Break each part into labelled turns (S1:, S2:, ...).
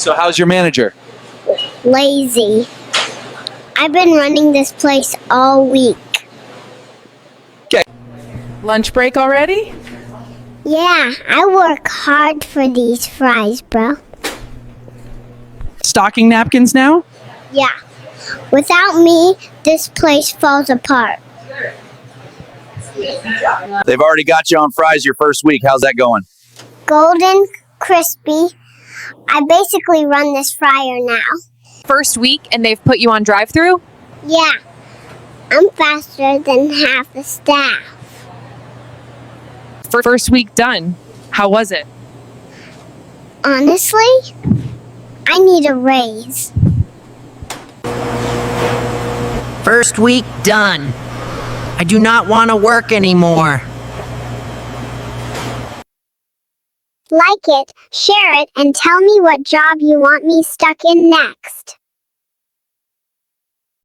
S1: So how's your manager?
S2: Lazy. I've been running this place all week.
S3: Lunch break already?
S2: Yeah, I work hard for these fries, bro.
S3: Stocking napkins now?
S2: Yeah. Without me, this place falls apart.
S4: They've already got you on fries your first week. How's that going?
S2: Golden, crispy. I basically run this fryer now.
S5: First week and they've put you on drive-through?
S2: Yeah. I'm faster than half the staff.
S5: First week done. How was it?
S2: Honestly, I need a raise.
S6: First week done. I do not want to work anymore.
S2: Like it, share it, and tell me what job you want me stuck in next.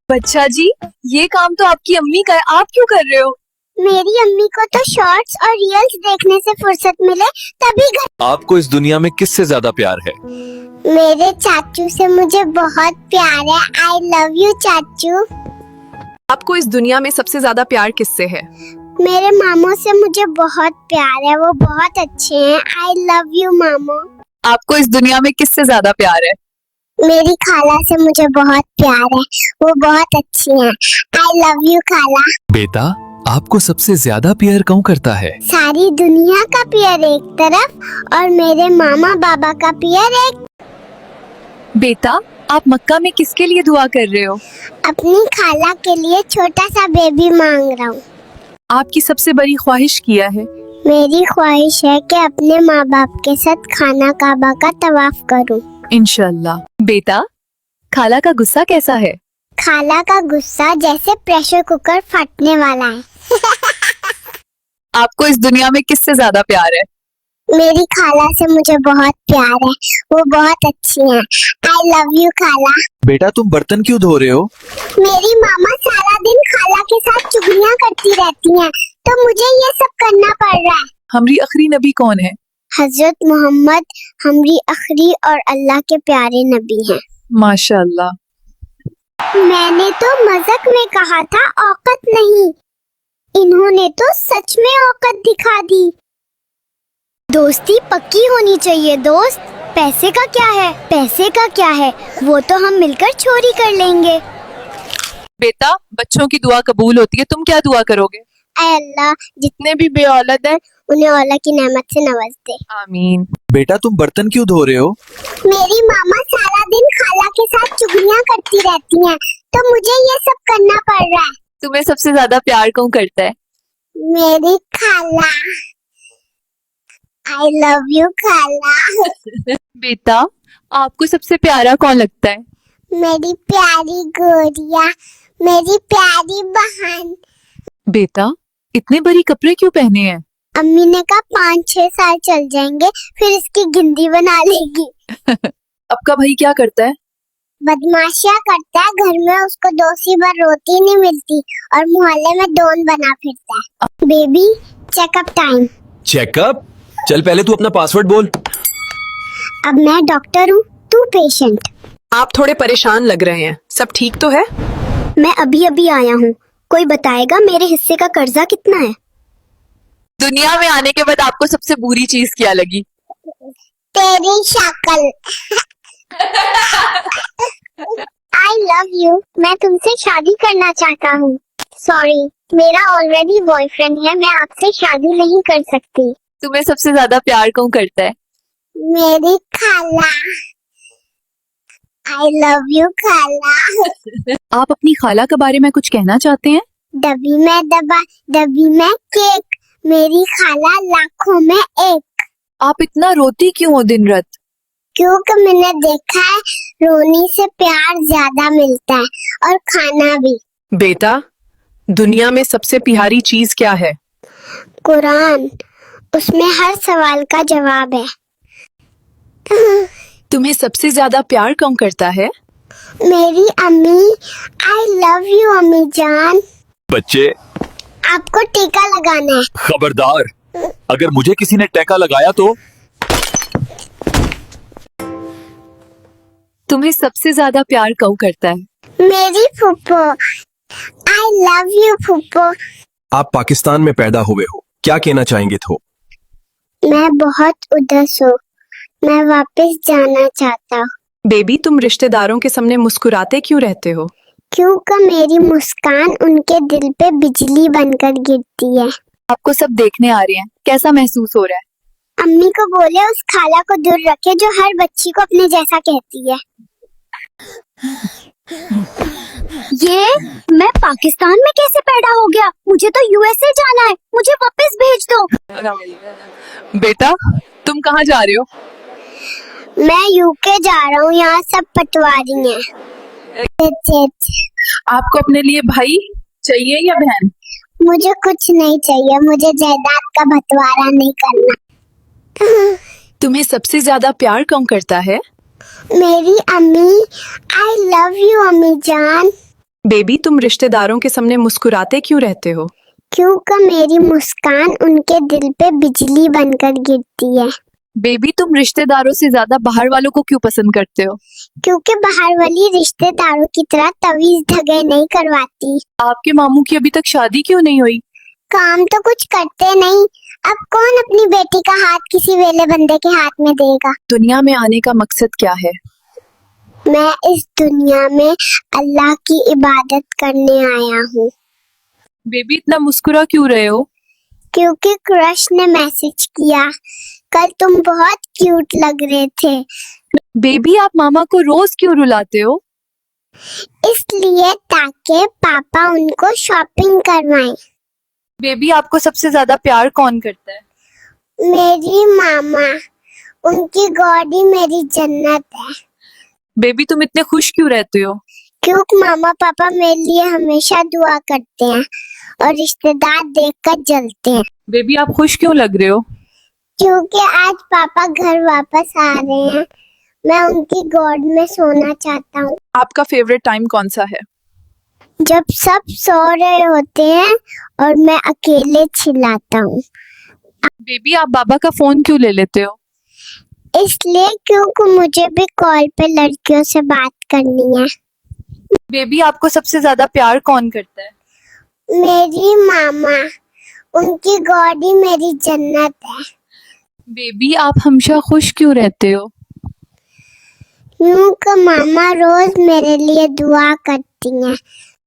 S5: बच्चा जी, ये काम तो आपकी अम्मी का है, आप क्यों कर रहे हो?
S2: मेरी अम्मी को तो शॉर्ट्स और रील्स देखने से फुर्सत मिले तभी घर।
S1: आपको इस दुनिया में किससे ज्यादा प्यार है?
S2: मेरे चाचू से मुझे बहुत प्यार है। आई लव यू चाचू।
S5: आपको इस दुनिया में सबसे ज्यादा प्यार किससे है?
S2: मेरे मामू से मुझे बहुत प्यार है, वो बहुत अच्छे हैं। आई लव यू मामू।
S5: आपको इस दुनिया में किससे ज्यादा प्यार है?
S2: मेरी खाला से मुझे बहुत प्यार है, वो बहुत अच्छी हैं। आई लव यू खाला।
S1: बेटा, आपको सबसे ज्यादा प्यार कौन करता है?
S2: सारी दुनिया का प्यार एक तरफ और मेरे मामा बाबा का प्यार एक।
S5: बेटा, आप मक्का में किसके लिए दुआ कर रहे हो?
S2: अपनी खाला के लिए छोटा सा बेबी मांग रहा हूँ।
S5: आपकी सबसे बड़ी ख्वाहिश क्या है?
S2: मेरी ख्वाहिश है कि अपने माँ बाप के साथ खाना काबा का तवाफ करूँ।
S5: इंशाल्लाह। बेटा, खाला का गुस्सा कैसा है?
S2: खाला का गुस्सा जैसे प्रेशर कुकर फटने वाला है।
S5: आपको इस दुनिया में किससे ज्यादा प्यार है?
S2: मेरी खाला से मुझे बहुत प्यार है, वो बहुत अच्छी हैं। आई लव यू खाला।
S1: बेटा, तुम बर्तन क्यों धो रहे हो?
S2: मेरी मामा सारा दिन खाला के साथ चुगलियां करती रहती हैं, तो मुझे ये सब करना पड़ रहा है।
S5: हमरी आखिरी नबी कौन है?
S2: हजरत मोहम्मद हमरी आखिरी और अल्लाह के प्यारे नबी हैं।
S5: माशाल्लाह।
S2: मैंने तो मजाक में कहा था, औकत नहीं। इन्होंने तो सच में औकत दिखा दी। दोस्ती पक्की होनी चाहिए दोस्त। पैसे का क्या है? पैसे का क्या है, वो तो हम मिलकर चोरी कर लेंगे।
S5: बेटा, बच्चों की दुआ कबूल होती है, तुम क्या दुआ करोगे?
S2: ऐ अल्लाह, जितने भी बेऔलाद हैं उन्हें औला की नेमत से नवाज दे।
S5: आमीन।
S1: बेटा, तुम बर्तन क्यों धो रहे हो?
S2: मेरी मामा सारा दिन खाला के साथ चुगलियां करती रहती हैं, तो मुझे ये सब करना पड़ रहा है।
S5: तुम्हें सबसे ज्यादा प्यार कौन करता है?
S2: मेरी खाला। आई लव यू खाला।
S5: बेटा, आपको सबसे प्यारा कौन लगता है?
S2: मेरी प्यारी गोरिया, मेरी प्यारी बहन।
S5: बेटा, इतने बड़ी कपड़े क्यों पहने हैं?
S2: अम्मी ने कहा 5-6 साल चल जाएंगे, फिर इसकी गिनती बना लेगी।
S5: आपका भाई क्या करता है?
S2: बदमाशियां करता है, घर में उसको 2 बार रोटी नहीं मिलती और मोहल्ले में डॉन बना फिरता है। Baby, checkup time.
S1: चेकअप? चल पहले तू अपना पासवर्ड बोल।
S2: अब मैं डॉक्टर हूँ, तू पेशेंट।
S3: आप थोड़े परेशान लग रहे हैं, सब ठीक तो है?
S2: मैं अभी अभी आया हूँ, कोई बताएगा मेरे हिस्से का कर्जा कितना है?
S5: दुनिया में आने के बाद आपको सबसे बुरी चीज क्या लगी?
S2: तेरी शक्ल। I love you. मैं तुमसे शादी करना चाहता हूँ। सॉरी, मेरा ऑलरेडी बॉयफ्रेंड है, मैं आपसे शादी नहीं कर सकती।
S5: तुम्हें सबसे ज्यादा प्यार कौन करता है?
S2: मेरी खाला। आई लव यू खाला।
S5: आप अपनी खाला के बारे में कुछ कहना चाहते हैं?
S2: डब्बी में दबा, डब्बी में केक, मेरी खाला लाखों में एक।
S5: आप इतना रोती क्यों हो दिन रात?
S2: क्योंकि मैंने देखा है रोने से प्यार ज्यादा मिलता है और खाना भी।
S3: बेटा, दुनिया में सबसे प्यारी चीज क्या है?
S2: कुरान, उसमें हर सवाल का जवाब है।
S3: तुम्हें सबसे ज्यादा प्यार कौन करता है?
S2: मेरी अम्मी। आई लव यू अम्मी जान।
S4: बच्चे,
S2: आपको टीका लगाना है।
S4: खबरदार, अगर मुझे किसी ने टेका लगाया तो
S5: तुम्हें सबसे ज्यादा प्यार कौन करता है?
S2: मेरी फुप्पो। I love you फुप्पो।
S7: आप पाकिस्तान में पैदा हुए हो, क्या कहना चाहेंगे थो?
S2: मैं बहुत उदास हूँ। मैं वापस जाना चाहता हूँ।
S3: बेबी तुम रिश्तेदारों के सामने मुस्कुराते क्यों रहते हो?
S2: क्योंकि मेरी मुस्कान उनके दिल पे बिजली बनकर गिरती है।
S5: आपको सब देखने आ रहे हैं, कैसा महसूस हो रहा है?
S2: अम्मी को बोले उस खाला को दूर रखे जो हर बच्ची को अपने जैसा कहती है। ये मैं पाकिस्तान में कैसे पैदा हो गया? मुझे तो यूएसए जाना है, मुझे वापस भेज दो।
S5: बेटा तुम कहाँ जा रहे हो?
S2: मैं यूके जा रहा हूँ, यहाँ सब पटवारी हैं।
S5: आपको अपने लिए भाई चाहिए या बहन?
S2: मुझे कुछ नहीं चाहिए, मुझे जायदाद का बंटवारा नहीं करना।
S3: तुम्हें सबसे ज्यादा प्यार कौन करता है?
S2: मेरी अम्मी। आई लव यू अम्मी जान।
S3: बेबी तुम रिश्तेदारों के सामने मुस्कुराते क्यों रहते हो?
S2: क्योंकि मेरी मुस्कान उनके दिल पे बिजली बनकर गिरती है।
S5: बेबी तुम रिश्तेदारों से ज्यादा बाहर वालों को क्यों पसंद करते हो?
S2: क्योंकि बाहर वाली रिश्तेदारों की तरह तवीज धगे नहीं करवाती।
S5: आपके मामू की अभी तक शादी क्यों नहीं हुई?
S2: काम तो कुछ करते नहीं। अब कौन अपनी बेटी का हाथ किसी वेले बंदे के हाथ में देगा?
S3: दुनिया में आने का मकसद क्या है?
S2: मैं इस दुनिया में अल्लाह की इबादत करने आया हूँ।
S5: बेबी इतना मुस्कुरा क्यों रहे हो?
S2: क्योंकि क्रश ने मैसेज किया, कल तुम बहुत क्यूट लग रहे थे।
S5: बेबी आप मामा को रोज क्यों रुलाते हो?
S2: इसलिए ताकि पापा उनको शॉपिंग करवाएं।
S5: बेबी आपको सबसे ज्यादा प्यार कौन करता है?
S2: मेरी मामा। उनकी गॉडी मेरी जन्नत है।
S5: बेबी तुम इतने खुश क्यों रहते हो?
S2: क्योंकि मामा पापा मेरे लिए हमेशा दुआ करते हैं और रिश्तेदार देखकर जलते हैं।
S5: बेबी आप खुश क्यों लग रहे हो?
S2: क्योंकि आज पापा घर वापस आ रहे हैं। मैं उनकी गॉड में सोना चाहता हूँ।
S5: आपका फेवरेट टाइम कौन सा है?
S2: जब सब सो रहे होते हैं और मैं अकेले चिल्लाता हूँ।
S5: बेबी आप बाबा का फोन क्यों ले लेते हो?
S2: इसलिए क्योंकि मुझे भी कॉल पे लड़कियों से बात करनी है।
S5: बेबी आपको सबसे ज्यादा प्यार कौन करता है?
S2: मेरी मामा। उनकी गॉडी मेरी जन्नत है।
S5: बेबी आप हमेशा खुश क्यों रहते हो?
S2: यूं कि मामा रोज मेरे लिए दुआ करती हैं।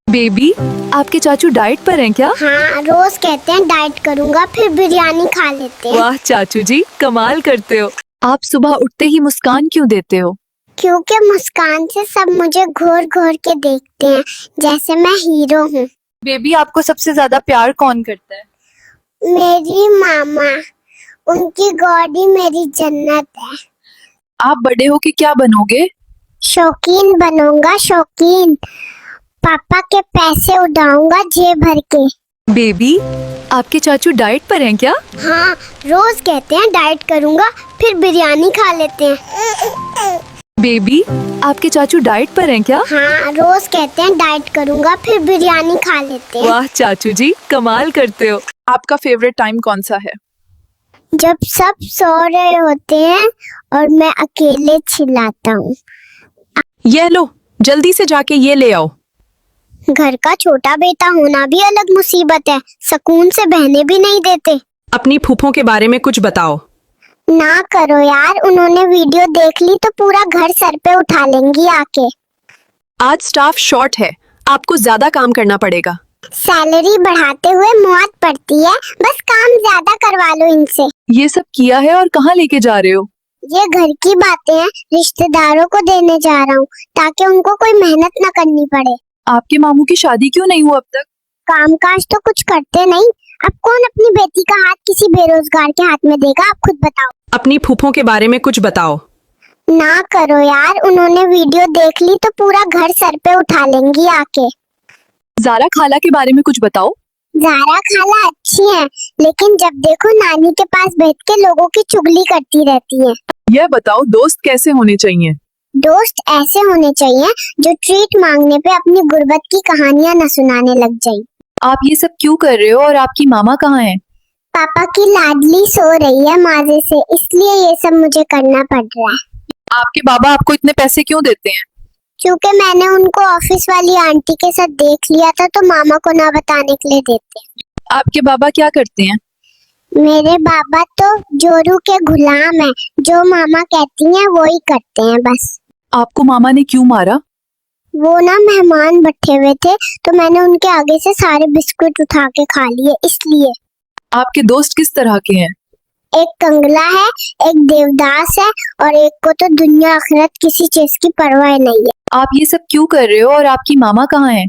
S5: बेबी आपके चाचू डाइट पर हैं क्या?
S2: हाँ, रोज कहते हैं डाइट करूंगा, फिर बिरयानी खा लेते हैं।
S5: वाह चाचू जी कमाल करते हो। आप सुबह उठते ही मुस्कान क्यों देते हो?
S2: क्योंकि मुस्कान से सब मुझे घूर घूर के देखते हैं, जैसे मैं हीरो हूँ।
S5: बेबी आपको सबसे ज्यादा प्यार कौन करता है?
S2: मेरी मामा। उनकी गॉडी मेरी जन्नत है।
S5: आप बड़े हो के क्या बनोगे?
S2: शौकीन बनूंगा, शौकीन। पापा के पैसे उड़ाऊंगा जेब भर के।
S5: बेबी आपके चाचू डाइट पर हैं क्या?
S2: हाँ, रोज कहते हैं डाइट करूंगा, फिर बिरयानी खा लेते हैं।
S5: बेबी आपके चाचू डाइट पर हैं क्या?
S2: हाँ, रोज कहते हैं डाइट करूंगा, फिर बिरयानी खा लेते हैं।
S5: वाह चाचू जी कमाल करते हो। आपका फेवरेट टाइम कौन सा है?
S2: जब सब सो रहे होते हैं और मैं अकेले चिल्लाता हूँ।
S3: ये लो जल्दी से जाके ये ले आओ।
S2: घर का छोटा बेटा होना भी अलग मुसीबत है, सुकून से बहने भी नहीं देते।
S3: अपनी फूफों के बारे में कुछ बताओ।
S2: ना करो यार, उन्होंने वीडियो देख ली तो पूरा घर सर पे उठा लेंगी आके।
S3: आज स्टाफ शॉर्ट है, आपको ज्यादा काम करना पड़ेगा।
S2: सैलरी बढ़ाते हुए मौत पड़ती है, बस काम ज्यादा करवा लो इनसे।
S5: ये सब किया है और कहाँ लेके जा रहे हो?
S2: ये घर की बातें हैं, रिश्तेदारों को देने जा रहा हूँ ताकि उनको कोई मेहनत न करनी पड़े।
S5: आपके मामू की शादी क्यों नहीं हुआ अब तक?
S2: कामकाज तो कुछ करते नहीं, अब कौन अपनी बेटी का हाथ किसी बेरोजगार के हाथ में देगा? आप खुद बताओ।
S3: अपनी फूफों के बारे में कुछ बताओ।
S2: ना करो यार, उन्होंने वीडियो देख ली तो पूरा घर सर पे उठा लेंगी आके।
S5: जारा खाला के बारे में कुछ बताओ।
S2: जारा खाला अच्छी है, लेकिन जब देखो नानी के पास बैठ के लोगों की चुगली करती रहती है।
S5: यह बताओ दोस्त कैसे होने चाहिए?
S2: दोस्त ऐसे होने चाहिए जो ट्रीट मांगने पे अपनी गुर्बत की कहानियां न सुनाने लग जाए।
S5: आप ये सब क्यों कर रहे हो और आपकी मामा कहाँ है?
S2: पापा की लाडली सो रही है माजे से, इसलिए ये सब मुझे करना पड़ रहा है।
S5: आपके बाबा आपको इतने पैसे क्यों देते हैं?
S2: क्योंकि मैंने उनको ऑफिस वाली आंटी के साथ देख लिया था तो मामा को ना बताने के लिए देते हैं।
S5: आपके बाबा क्या करते हैं?
S2: मेरे बाबा तो जोरू के गुलाम हैं, जो मामा कहती हैं वो ही करते हैं बस।
S5: आपको मामा ने क्यों मारा?
S2: वो ना मेहमान बैठे हुए थे तो मैंने उनके आगे से सारे बिस्कुट उठा के खा लिए इसलिए।
S5: आपके दोस्त किस तरह के हैं?
S2: एक कंगला है, एक देवदास है और एक को तो दुनिया आखिरत किसी चीज की परवाह नहीं है।
S5: आप ये सब क्यों कर रहे हो और आपकी मामा कहाँ है?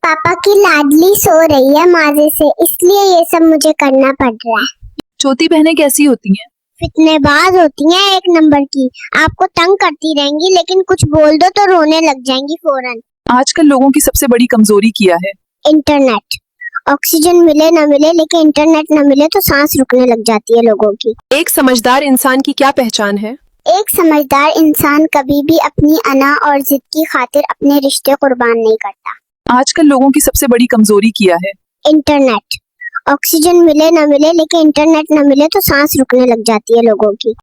S2: पापा की लाडली सो रही है माजे से, इसलिए ये सब मुझे करना पड़ रहा है।
S5: छोटी बहनें कैसी होती हैं?
S2: फितनेबाज होती हैं एक नंबर की, आपको तंग करती रहेंगी लेकिन कुछ बोल दो तो रोने लग जाएंगी फौरन।
S5: आजकल लोगों की सबसे बड़ी कमजोरी क्या है?
S2: इंटरनेट। ऑक्सीजन मिले ना मिले लेकिन इंटरनेट ना मिले तो सांस रुकने लग जाती है लोगों की।
S3: एक समझदार इंसान की क्या पहचान है?
S2: एक समझदार इंसान कभी भी अपनी अना और जिद की खातिर अपने रिश्ते कुर्बान नहीं करता।
S5: आजकल लोगों की सबसे बड़ी कमजोरी क्या है?
S2: इंटरनेट। ऑक्सीजन मिले ना मिले लेकिन इंटरनेट ना मिले तो सांस रुकने लग जाती है लोगों की।